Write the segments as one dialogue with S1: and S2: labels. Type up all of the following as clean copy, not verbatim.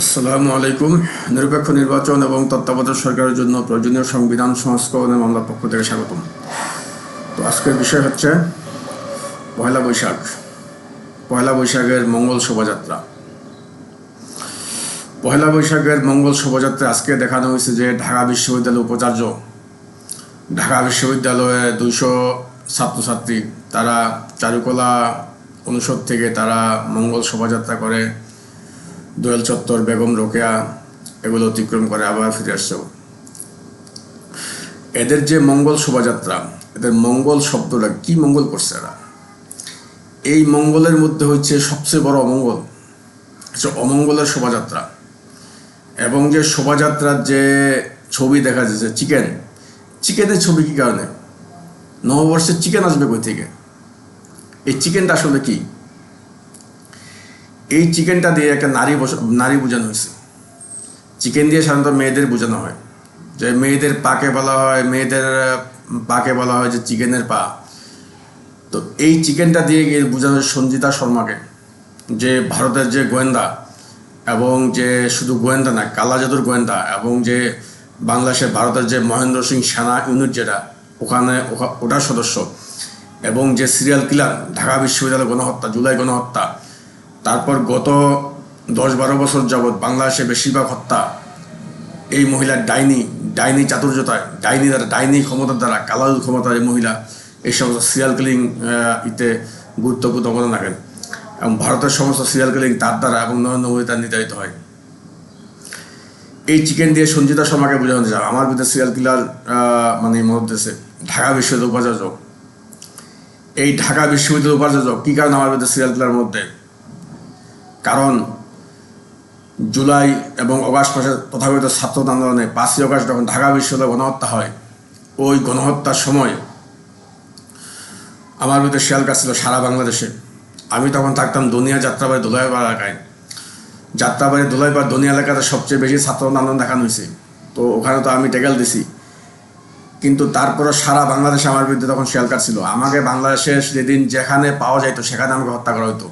S1: আসসালামু আলাইকুম। নিরপেক্ষ নির্বাচন এবং তত্ত্বাবধায়ক সরকারের জন্য প্রয়োজনীয় সংবিধান সংস্করণের মামলার পক্ষ থেকে স্বাগতম। তো আজকের বিষয় হচ্ছে পয়লা বৈশাখ। পয়লা বৈশাখের মঙ্গল শোভাযাত্রা। পয়লা বৈশাখের মঙ্গল শোভাযাত্রা আজকে দেখানো হয়েছে যে ঢাকা বিশ্ববিদ্যালয়ের উপাচার্য, ঢাকা বিশ্ববিদ্যালয়ে 200 ছাত্রছাত্রী তারা চারুকলা অনুষদ থেকে তারা মঙ্গল শোভাযাত্রা করে দোয়েল চত্বর, বেগম রোকেয়া এগুলো অতিক্রম করে আবার ফিরে আসছে। এদের যে মঙ্গল শোভাযাত্রা, এদের মঙ্গল শব্দটা কি মঙ্গল করছে এরা? এই মঙ্গলের মধ্যে হচ্ছে সবচেয়ে বড় অমঙ্গল হচ্ছে অমঙ্গলের শোভাযাত্রা। এবং যে শোভাযাত্রার যে ছবি দেখা যাচ্ছে চিকেনের ছবি কি কারণে? নববর্ষের চিকেন আসবে কই থেকে? এই চিকেনটা আসলে কি? এই চিকেনটা দিয়ে একটা নারী বোঝানো হয়েছে। চিকেন দিয়ে সাধারণত মেয়েদের বোঝানো হয়, যে মেয়েদের পাকে বলা হয় যে চিকেনের পা। তো এই চিকেনটা দিয়ে বোঝানো হয় সঞ্জিতা শর্মাকে, যে ভারতের যে গোয়েন্দা, এবং যে শুধু গোয়েন্দা না, কালা জাদুর গোয়েন্দা, এবং যে বাংলাদেশের ভারতের যে মহেন্দ্র সিং সেনা ইউনিট যেটা ওটার সদস্য, এবং যে সিরিয়াল কিলার, ঢাকা বিশ্ববিদ্যালয় গণহত্যা, জুলাই গণহত্যা, তারপর গত 10-12 বছর যাবৎ বাংলাদেশে বেশিরভাগ হত্যা এই মহিলার ডাইনি চাতুর্যতায়, ডাইনি ক্ষমতার দ্বারা, কালাল ক্ষমতার এই মহিলা এই সমস্ত সিরিয়াল কিলিং ইতে গুরুত্বপূর্ণ অবদান রাখেন। এবং ভারতের সমস্ত সিরিয়াল কিলিং তার দ্বারা এবং নরেন্দ্র মোদী তার নির্ধারিত হয়। এই চিকেন দিয়ে সঞ্জিতা শর্মাকে বোঝানো যায় আমার বিরুদ্ধে সিরিয়াল কিলার মনে দেশে ঢাকা বিশ্ববিদ্যালয় উপাচার্য। এই ঢাকা বিশ্ববিদ্যালয় উপাচার্য কী কারণে আমার বিরুদ্ধে সিরিয়াল কিলার মধ্যে? কারণ জুলাই এবং অগাস্ট মাসে তথাকথিত ছাত্র আন্দোলনে 5ই অগাস্ট যখন ঢাকা বিশ্ববিদ্যালয়ে গণহত্যা হয়, ওই গণহত্যার সময় আমার বিরুদ্ধে শিয়াল কাজ ছিল সারা বাংলাদেশে। আমি তখন থাকতাম দনিয়া, যাত্রাবাড়ি, দোলাইপাড় এলাকায়। যাত্রাবাড়ি, দোলাইপাড়, দনিয়া এলাকাতে সবচেয়ে বেশি ছাত্র আন্দোলন দেখানো হয়েছে। তো ওখানে তো আমি টেকেল দিছি, কিন্তু তারপরে সারা বাংলাদেশে আমার বিরুদ্ধে তখন শিয়াল কাজ ছিল। আমাকে বাংলাদেশের যেদিন যেখানে পাওয়া যাইতো সেখানে আমাকে হত্যা করা হতো।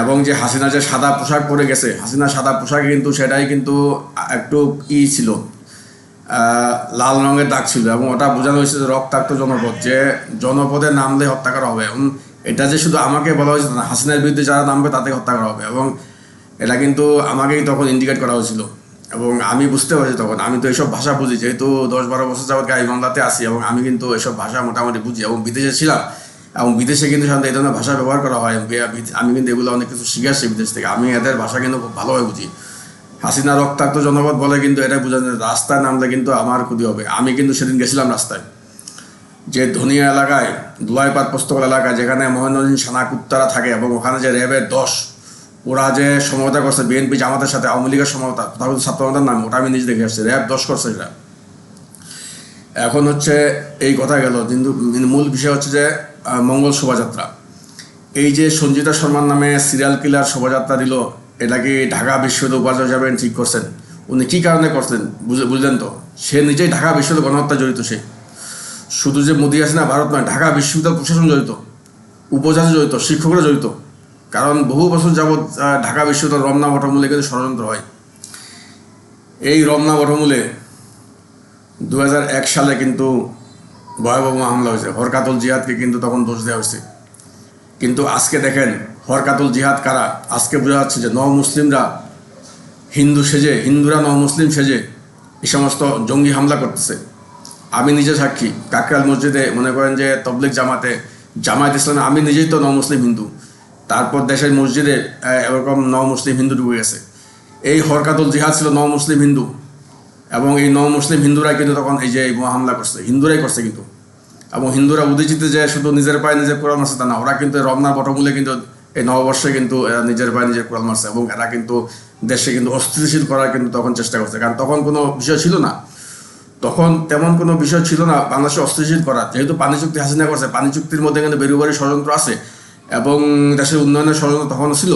S1: এবং যে হাসিনা যে সাদা পোশাক পরে গেছে, হাসিনা সাদা পোশাকে কিন্তু সেটাই কিন্তু একটু ছিল, লাল রঙের দাগ ছিল, এবং ওটা বোঝানো হয়েছে যে রক্তাক্ত জনপদ, যে জনপদের নামলে হত্যা করা হবে। এবং এটা যে শুধু আমাকে বলা হয়েছে না, হাসিনার বিরুদ্ধে যারা নামবে তাদের হত্যা করা হবে। এবং এটা কিন্তু আমাকেই তখন ইন্ডিকেট করা হয়েছিল। এবং আমি বুঝতে পারছি তখন, আমি তো এসব ভাষা বুঝি, যেহেতু 10-12 বছর যাবৎ গাই বাংলাতে আসি, এবং আমি কিন্তু এসব ভাষা মোটামুটি বুঝি, এবং বিদেশে ছিলাম, এবং বিদেশে কিন্তু সাধারণত এই ধরনের ভাষা ব্যবহার করা হয়। আমি কিন্তু এগুলো অনেক কিছু শিখে আসছি বিদেশ থেকে, আমি এদের ভাষা কিন্তু খুব ভালোভাবে বুঝি। হাসিনা রক্তাক্ত জনপদ বলে কিন্তু এটা বোঝানো, রাস্তায় নামলে কিন্তু আমার ক্ষতি হবে। আমি কিন্তু সেদিন গেছিলাম রাস্তায়, যে ধনিয়া এলাকায়, দুলাইপাড় পোস্তকল এলাকায়, যেখানে মহেন্দ্র সিং সেনা কুত্তারা থাকে, এবং ওখানে যে র্যাবের 10 ওরা যে সমঝোতা করছে বিএনপি জামাতের সাথে, আওয়ামী লীগের সমঝোতা, তারপর ছাত্রদের নাম, ওটা আমি নিজে দেখে আসছি। র্যাব 10 করছে এটা। এখন হচ্ছে এই কথা গেল, কিন্তু মূল বিষয় হচ্ছে যে মঙ্গল শোভাযাত্রা। এই যে সঞ্জিতা শর্মার নামে সিরিয়াল কিলার শোভাযাত্রা দিল, এটা কি ঢাকা বিশ্ববিদ্যালয় উপাচার্য যাবেন ঠিক করছেন? উনি কী কারণে করছেন বুঝলেন তো? সে নিজেই ঢাকা বিশ্ববিদ্যালয় গণহত্যা জড়িত। সে শুধু যে মোদী আছে না, ভারত নয়, ঢাকা বিশ্ববিদ্যালয় প্রশাসন জড়িত, উপাচার্য জড়িত, শিক্ষকরা জড়িত। কারণ বহু বছর যাবৎ ঢাকা বিশ্ববিদ্যালয় রমনা বটমূলে কিন্তু ষড়যন্ত্র হয়। এই রমনা বটমূলে 2001 সালে কিন্তু ভয়াবহ হামলা হয়েছে। হরকাতুল জিহাদকে কিন্তু তখন দোষ দেওয়া হয়েছে। কিন্তু আজকে দেখেন হরকাতুল জিহাদ কারা? আজকে বোঝা যাচ্ছে যে মুসলিমরা হিন্দুরা মুসলিম সেজে এই সমস্ত জঙ্গি হামলা করতেছে। আমি নিজে সাক্ষী, কাকরাইল মসজিদে মনে করেন যে তবলিগ জামায়াত ইসলামে আমি নিজেই তো মুসলিম হিন্দু, তারপর দেশের মসজিদে এরকম মুসলিম হিন্দু ঢুকে গেছে। এই হরকাতুল জিহাদ ছিল মুসলিম হিন্দু, এবং এই মুসলিম হিন্দুরাই কিন্তু তখন এই যে হামলা করছে, হিন্দুরাই করছে কিন্তু। এবং হিন্দুরা উদীচিতে যে শুধু নিজের পায়ে নিজের কোরআন মারছে তা না, ওরা কিন্তু রমনা বটমূলে কিন্তু এই নববর্ষে কিন্তু নিজের পায়ে নিজের কোরআন মারছে, এবং এরা কিন্তু দেশে কিন্তু অস্থিতিশীল করার কিন্তু তখন চেষ্টা করছে। কারণ তখন কোনো বিষয় ছিল না, তখন তেমন কোনো বিষয় ছিল না বাংলাদেশে অস্থিতিশীল করার। যেহেতু পানি চুক্তি হাসিনা করছে, পানি চুক্তির মধ্যে কিন্তু বেরুবারি ষড়যন্ত্র আছে, এবং দেশের উন্নয়নের ষড়যন্ত্র তখনও ছিল।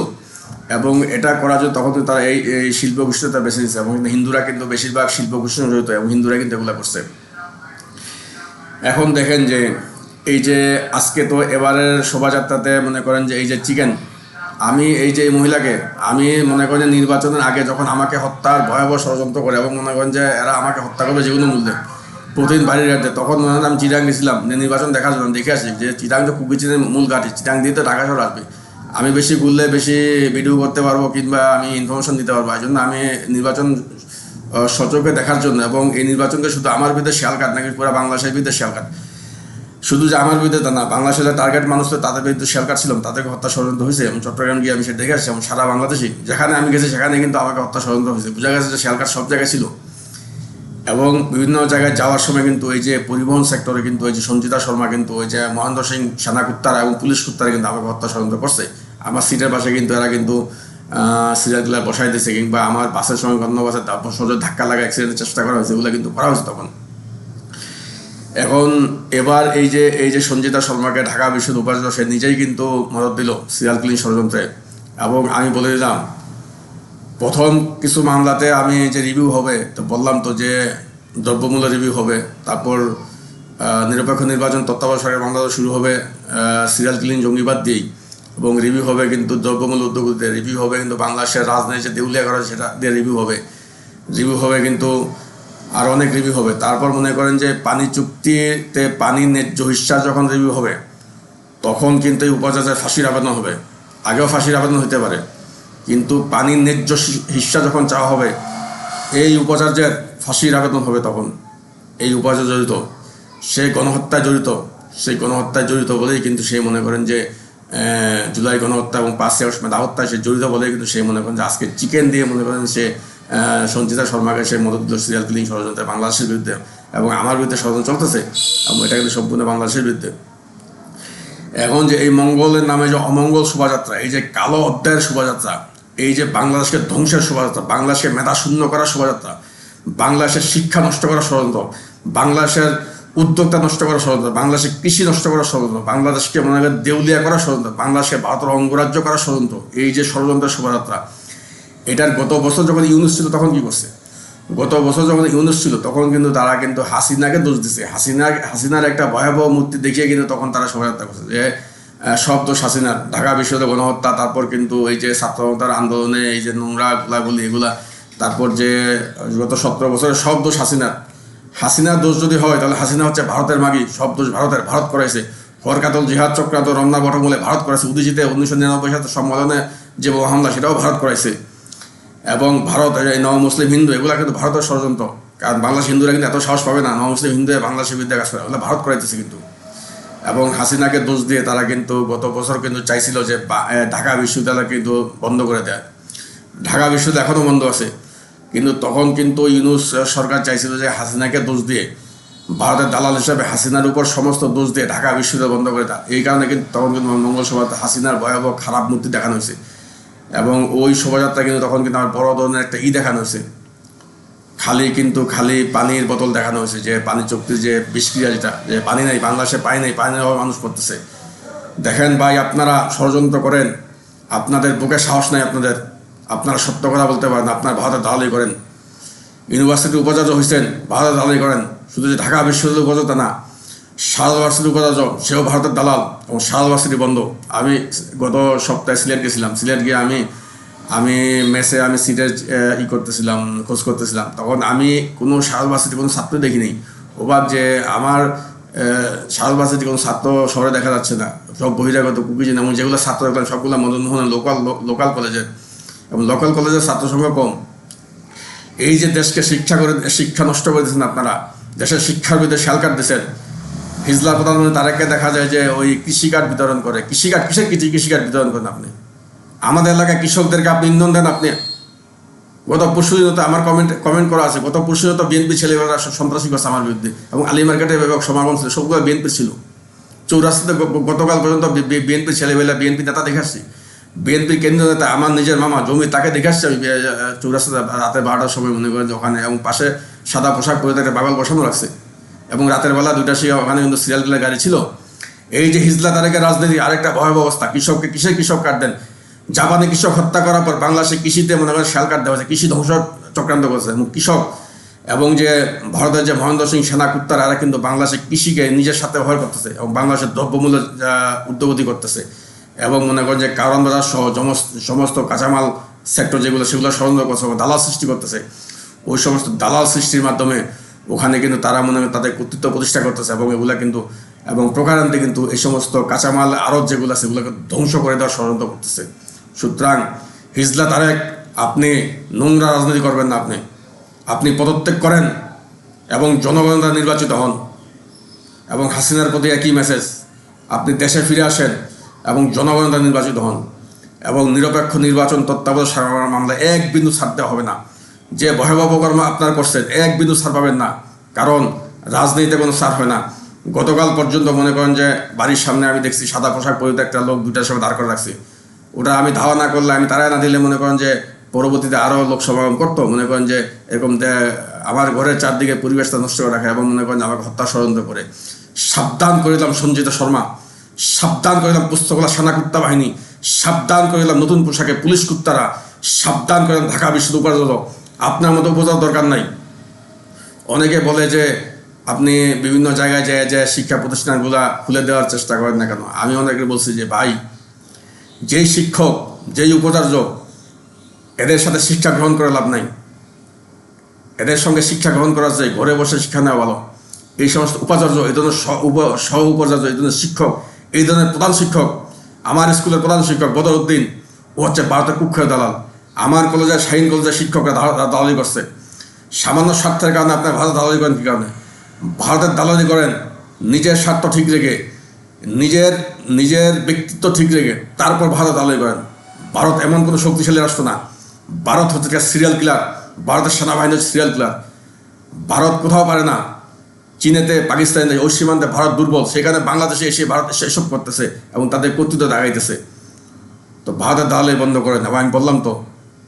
S1: এবং এটা করার জন্য তখন তারা এই শিল্প গোষ্ঠীটা বেছে নিচ্ছে, এবং হিন্দুরা কিন্তু বেশিরভাগ শিল্প গোষ্ঠীর জড়িত, এবং হিন্দুরা কিন্তু এগুলো করছে। এখন দেখেন যে এই যে আজকে তো এবারের শোভাযাত্রাতে মনে করেন যে এই যে আমি এই যে এই মহিলাকে আমি মনে করেন যে নির্বাচনের আগে যখন আমাকে হত্যার ভয়াবহ ষড়যন্ত্র করে এবং মনে করেন যে এরা আমাকে হত্যা করবে যে কোনো মূল্যে প্রতিদিন বাড়ির ঘাটে, তখন মনে হয় আমি চিটাং গেছিলাম যে নির্বাচন দেখার জন্য, দেখে আসি যে চিটাং তো কুকিচিনের মূল ঘাটি, চিটাং দিয়ে তো ঢাকা শহর আসবে, আমি বেশি ঘুরলে বেশি ভিডিও করতে পারবো কিংবা আমি ইনফরমেশন দিতে পারবো। এই জন্য আমি নির্বাচন সচক্ষে দেখার জন্য, এবং এই নির্বাচনকে শুধু আমার বিরুদ্ধে শেয়ালকাট নাকি পুরো বাংলাদেশের বিরুদ্ধে শেয়ালকাট, শুধু যে আমার বিরুদ্ধে তা না, বাংলাদেশের যে টার্গেট মানুষ তো তাদের বিরুদ্ধে শেয়ালকাট ছিলাম, তাদেরকে হত্যা ষড়যন্ত্র হয়েছে। এবং চট্টগ্রাম গিয়ে আমি সেটা দেখে আসছি, এবং সারা বাংলাদেশে যেখানে আমি গেছি সেখানে কিন্তু আমাকে হত্যা ষড়যন্ত্র হয়েছে। বোঝা গেছে যে শেয়ালকাট সব জায়গায় ছিল। এবং বিভিন্ন জায়গায় যাওয়ার সময় কিন্তু এই যে পরিবহন সেক্টরে কিন্তু এই যে সঞ্চিতা শর্মা কিন্তু ওই যে মহেন্দ্র সিং সেনা কুত্তারা এবং পুলিশ কুত্তারা কিন্তু আমাকে হত্যা ষড়যন্ত্র করছে। আমার সিটের পাশে কিন্তু এরা কিন্তু সিরিয়াল কিলার বসাই দিয়েছে, কিংবা আমার বাসের সঙ্গে অন্য বাসে সহজে ধাক্কা লাগা অ্যাক্সিডেন্টের চেষ্টা করা হয়েছে, এগুলো কিন্তু করা হয়েছে তখন। এখন এবার এই যে সঞ্চিতা শর্মাকে ঢাকা বিশ্ববিদ্যালয় উপাচার্য সে নিজেই কিন্তু মদত দিল সিরিয়াল কিলিং ষড়যন্ত্রে। এবং আমি বলে দিলাম প্রথম কিছু মামলাতে আমি যে রিভিউ হবে, তো বললাম তো যে দ্রব্যমূল্য রিভিউ হবে, তারপর নিরপেক্ষ নির্বাচন তত্ত্বাবধায়ক সরকারের মামলা শুরু হবে সিরিয়াল কিলিং জঙ্গিবাদ দিয়েই, এবং রিভিউ হবে কিন্তু দ্রব্যমূল্য উদ্যোগীতে, রিভিউ হবে কিন্তু বাংলাদেশের রাজনীতি যে দেউলিয়া করা সেটা দিয়ে রিভিউ হবে কিন্তু আর অনেক রিভিউ হবে। তারপর মনে করেন যে পানি চুক্তিতে পানি ন্যায্য হিস্সা যখন রিভিউ হবে, তখন কিন্তু এই উপাচার্যের ফাঁসির আবেদন হবে। আগেও ফাঁসির আবেদন হতে পারে, কিন্তু পানির ন্যায্য হিস্সা যখন চাওয়া হবে, এই উপাচার্যের ফাঁসির আবেদন হবে। তখন এই উপাচার্য জড়িত, সে গণহত্যায় জড়িত, সেই গণহত্যায় জড়িত বলেই কিন্তু সে মনে করেন যে জুলাই গণহত্যা এবং 5 আগস্ট মেধা হত্যায় সে জড়িত বলেই কিন্তু সে মনে করেন যে আজকে চিকেন দিয়ে মনে করেন সে সঞ্চিতা শর্মাকে সে মদত দিল সিরিয়াল কিলিং ষড়যন্ত্রে বাংলাদেশের বিরুদ্ধে, এবং আমার বিরুদ্ধে ষড়যন্ত্র চলতেছে, এবং এটা কিন্তু সম্পূর্ণ বাংলাদেশের বিরুদ্ধে। এখন যে এই মঙ্গলের নামে যে অমঙ্গল শোভাযাত্রা, এই যে কালো অধ্যায়ের শোভাযাত্রা, এই যে বাংলাদেশকে ধ্বংসের শোভাযাত্রা, বাংলাদেশকে মেধা শূন্য করার শোভাযাত্রা, বাংলাদেশের শিক্ষা নষ্ট করার ষড়যন্ত্র, বাংলাদেশের উদ্যোক্তা নষ্ট করার ষড়যন্ত্র, বাংলাদেশের কৃষি নষ্ট করার ষড়যন্ত্র, বাংলাদেশকে মনে করেন দেউলিয়া করার ষড়যন্ত্র, বাংলাদেশকে ভারতের অঙ্গরাজ্য করার ষড়যন্ত্র, এই যে ষড়যন্ত্রের শোভাযাত্রা, এটার গত বছর যখন ইউনুস ছিল তখন কি করছে? গত বছর যখন ইউনুস ছিল তখন কিন্তু তারা কিন্তু হাসিনাকে দোষ দিচ্ছে। হাসিনার একটা ভয়াবহ মূর্তি দেখিয়ে কিন্তু তখন তারা শোভাযাত্রা করছে যে সব দোষ হাসিনার, ঢাকা বিশ্ববিদ্যালয় গণহত্যা, তারপর কিন্তু এই যে ছাত্রতার আন্দোলনে এই যে নোংরা গোলাগুলি এগুলা, তারপর যে গত 17 বছরের সব দোষ হাসিনার দোষ যদি হয় তাহলে হাসিনা হচ্ছে ভারতের মাগি, সব দোষ ভারতের, ভারত করাইছে। হরকাতল জিহাদ চক্রান্ত রমনা বটমূলে ভারত করাইছে। উদীচিতে 1999 সালে সম্মেলনে যে হামলা সেটাও ভারত করাইছে। এবং ভারত এই মুসলিম হিন্দু এগুলা কিন্তু ভারতের ষড়যন্ত্র, কারণ বাংলাদেশ হিন্দুরা কিন্তু এত সাহস পাবে না মুসলিম হিন্দু বাংলাদেশের বিরুদ্ধে কাজ করে, ওগুলো ভারত করাইতেছে কিন্তু। এবং হাসিনাকে দোষ দিয়ে তারা কিন্তু গত বছর কিন্তু চাইছিল যে ঢাকা বিশ্ববিদ্যালয় কিন্তু বন্ধ করে দেয়। ঢাকা বিশ্ববিদ্যালয় এখনও বন্ধ আছে, কিন্তু তখন কিন্তু ইউনুস সরকার চাইছিল যে হাসিনাকে দোষ দিয়ে, ভারতের দালাল হিসাবে হাসিনার উপর সমস্ত দোষ দিয়ে ঢাকা বিশ্ববিদ্যালয় বন্ধ করে দেয়। এই কারণে কিন্তু তখন কিন্তু মঙ্গল সভাতে হাসিনার ভয়াবহ খারাপ মূর্তি দেখানো হয়েছে। এবং ওই শোভাযাত্রা কিন্তু তখন কিন্তু আমার বড় ধরনের একটা দেখানো হয়েছে, খালি পানির বোতল দেখানো হয়েছে, যে পানি চুক্তির যে বিষক্রিয়া, যেটা যে পানি নেই বাংলাদেশে, পানি নেই মানুষ করতেছে। দেখেন ভাই, আপনারা ষড়যন্ত্র করেন, আপনাদের বুকে সাহস নাই, আপনারা সত্য কথা বলতে পারেন, আপনার ভারতের দালালি করেন। ইউনিভার্সিটি উপাচার্য হয়েছেন, ভারতের দালালি করেন। শুধু যে ঢাকা বিশ্ববিদ্যালয় উপাচার্য না, শারদ ভার্সিটি উপাচার্য সেও ভারতের দালাল, এবং শারদ ভার্সিটি বন্ধ। আমি গত সপ্তাহে সিলেট গেছিলাম, সিলেট গিয়ে আমি মেসে আমি সিটের করতেছিলাম, খোঁজ করতেছিলাম, তখন আমি কোনো শারদ ভার্সিটি কোনো ছাত্র দেখিনি। অবাক যে আমার শারদ ভার্সিটি কোনো ছাত্র শহরে দেখা যাচ্ছে না, সব বহিরাগত কুকিজিন, এবং যেগুলো ছাত্র দেখলাম সবগুলো মদন মোহনের লোকাল কলেজের, এবং লোকাল কলেজের ছাত্র সংখ্যা কম। এই যে দেশকে শিক্ষা নষ্ট করে দিয়েছেন আপনারা, দেশের শিক্ষার বিরুদ্ধে শেয়ালকাট দিয়েছেন। হিজলা প্রধানমন্ত্রী তারেককে দেখা যায় যে ওই কৃষিকার্ড বিতরণ করে। কিসের কৃষিকার্ড বিতরণ করেন আপনি? আমাদের এলাকায় কৃষকদেরকে আপনি ইন্ধন দেন। আপনি গত পরশুদিন তো আমার কমেন্ট করা আছে, গত পরশুদিন তো বিএনপি ছেলেমেয়েরা সন্ত্রাসী করছে আমার বিরুদ্ধে, এবং আলী মার্কেটে ব্যাপক সমাগম ছিল, সবগুলো বিএনপি ছিল। চৌরাস্তাতে গতকাল পর্যন্ত বিএনপি ছেলেমেয়েরা, বিএনপি নেতা দেখে আসছি, বিএনপির কেন্দ্রীয় নেতা আমার নিজের মামা জমি, তাকে দেখে আসছি আমি চৌরাস্তাতে রাতে 12টার সময়, মনে করেন যে ওখানে, এবং পাশে সাদা পোশাক পরে তাকে বাগাল বসানো রাখছে, এবং রাতের বেলা 2টা শিয়া ওখানে কিন্তু সিরিয়াল কিলার গাড়ি ছিল। এই যে হিজলা তারেকের রাজনীতি, আরেকটা ভয়াবহ অবস্থা। কিসের কৃষক কার্ড দেন? জাপানি কৃষক হত্যা করার পর বাংলাদেশে কৃষিতে মনে করেন শেয়াল কার্ড দেওয়া হয়েছে, কৃষি ধ্বংস চক্রান্ত করছে, এবং কৃষক এবং যে ভারতের যে মহেন্দ্র সিং সেনা কুত্তারা, এরা কিন্তু বাংলাদেশের কৃষিকে নিজের সাথে ব্যবহার করতেছে, এবং বাংলাদেশের দ্রব্যমূল্য ঊর্ধ্বগতি করতেছে, এবং মনে করেন যে কারওয়ান বাজার সহ সমস্ত কাঁচামাল সেক্টর যেগুলো সেগুলো ষড়যন্ত্র করছে, দালাল সৃষ্টি করতেছে। ওই সমস্ত দালাল সৃষ্টির মাধ্যমে ওখানে কিন্তু তারা মনে হয় তাদের কর্তৃত্ব প্রতিষ্ঠা করতেছে এবং এগুলা কিন্তু এবং প্রকারান্তে কিন্তু এই সমস্ত কাঁচামাল আড়ত যেগুলো আছে সেগুলোকে ধ্বংস করে দেওয়ার ষড়যন্ত্র করতেছে। সুতরাং হিজলা তারেক, আপনি নোংরা রাজনীতি করবেন না। আপনি পদত্যাগ করেন এবং জনগণ দ্বারা নির্বাচিত হন। এবং হাসিনার প্রতি একই মেসেজ, আপনি দেশে ফিরে আসেন এবং জনগণ দ্বারা নির্বাচিত হন এবং নিরপেক্ষ নির্বাচন তত্ত্বাবধায়ক সরকার মামলা এক বিন্দু ছাড় দেওয়া হবে না। যে ভয়াবহ কর্ম আপনারা করছেন এক বিন্দু ছাড় পাবেন না, কারণ রাজনীতিতে কোনো ছাড় হয় না। গতকাল পর্যন্ত মনে করেন যে বাড়ির সামনে আমি দেখছি সাদা পোশাক পরিহিত একটা লোক 2টার সময় দাঁড় করে রাখছি। ওটা আমি ধাওয়া না করলে, আমি তাড়ায় না দিলে মনে করেন যে পরবর্তীতে আরও লোক সমাগম করতো। মনে করেন যে এরকম আমার ঘরের চারদিকে পরিবেশটা নষ্ট করে রাখে এবং মনে করেন যে আমাকে হত্যা ষড়যন্ত্র করে। সাবধান করে দিলাম সঞ্জিতা শর্মা, সাবধান করে দিলাম পুস্তকলা সেনা কুত্তা বাহিনী, সাবধান করে দিলাম নতুন পোশাকে পুলিশ কুত্তারা, সাবধান করে দিলাম ঢাকা বিশ্ববিদ্যালয় উপাচার্য। আপনার মতো বোঝার দরকার নাই। অনেকে বলে যে আপনি বিভিন্ন জায়গায় যে শিক্ষা প্রতিষ্ঠানগুলা খুলে দেওয়ার চেষ্টা করেন না কেন। আমি অনেকে বলছি যে ভাই, যেই শিক্ষক যেই উপাচার্য, এদের সাথে শিক্ষা গ্রহণ করে লাভ নাই। এদের সঙ্গে শিক্ষা গ্রহণ করা যায়, ঘরে বসে শিক্ষা নেওয়া ভালো। এই সমস্ত উপাচার্য, এই ধরনের সহ উপাচার্য, এই ধরনের শিক্ষক, এই ধরনের প্রধান শিক্ষক, আমার স্কুলের প্রধান শিক্ষক বদরউদ্দিন, ও হচ্ছে ভারতের কুখ্যাত দালাল। আমার কলেজের শাহীন কলেজের শিক্ষকরা দালালি করছে। সামান্য স্বার্থের কারণে আপনার ভারত দালালি করেন কী কারণে? ভারতের দালালি করেন নিজের স্বার্থ ঠিক রেখে, নিজের ব্যক্তিত্ব ঠিক রেখে, তারপর ভারত দালালি করেন। ভারত এমন কোনো শক্তিশালী রাষ্ট্র না। ভারত হচ্ছে সিরিয়াল কিলার। ভারতের সেনাবাহিনী হচ্ছে সিরিয়াল কিলার। ভারত কোথাও পারে না। চীনেতে, পাকিস্তানে, ওই সীমান্তে ভারত দুর্বল, সেখানে বাংলাদেশে এসে ভারত সেসব করতেছে এবং তাদের কর্তৃত্ব দাগাইতেছে। তো ভারতের দালালি বন্ধ করেন। এবং আমি বললাম তো,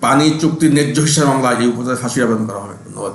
S1: পানি চুক্তির ন্যায্য হিসাবে মামলা এই উপজেলায় ফাঁসির আবেদন করা হবে। ধন্যবাদ।